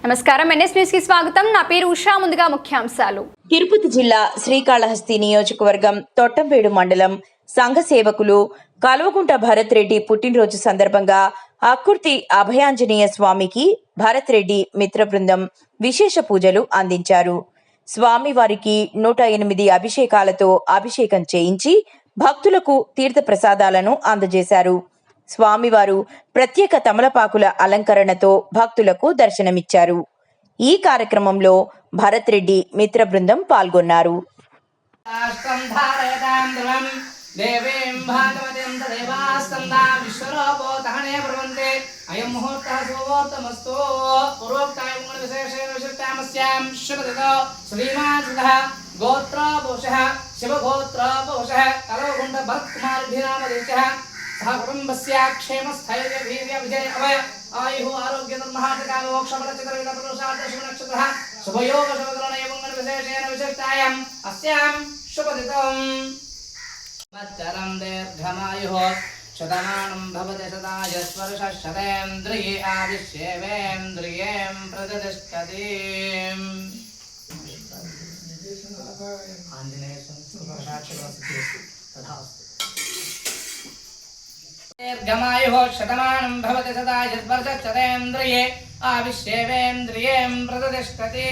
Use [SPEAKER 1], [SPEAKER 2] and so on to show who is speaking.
[SPEAKER 1] నమస్కారం NS news కి స్వాగతం. నా పేరు ఉషా. ముందుగా ముఖ్యాంశాలు.
[SPEAKER 2] తిరుపతి జిల్లా శ్రీకాళహస్తి నియోజకవర్గం తొట్టంబేడు మండలం సంఘ సేవకులు కల్వకుంట భరత్ రెడ్డి పుట్టినరోజు సందర్భంగా అక్కుర్తి అభయాంజనేయ స్వామికి భరత్ రెడ్డి మిత్ర బృందం విశేష పూజలు అందించారు. స్వామివారికి 108 అభిషేకాలతో అభిషేకం చేయించి భక్తులకు తీర్థ ప్రసాదాలను అందజేశారు. స్వామివారు ప్రత్యేక తమలపాకుల అలంకరణతో భక్తులకు దర్శనమిచ్చారు. ఈ కార్యక్రమంలో భరత్ రెడ్డి మిత్ర బృందం పాల్గొన్నారు.
[SPEAKER 3] आयु आरोग्य नक्षत्र शुभयोग विशेषेण विशिष्टायां अस्यां शुभदितम् मच्चरं दीर्घमायुः शतमानं भवति शताय स्पर्शशतेन्द्रिये आदिश्येवेन्द्रिये प्रतिष्ठति दीर्घमायुः शतमानं भवति शताय स्पर्शशतेन्द्रिये आविश्येवेन्द्रिये प्रतिष्ठति।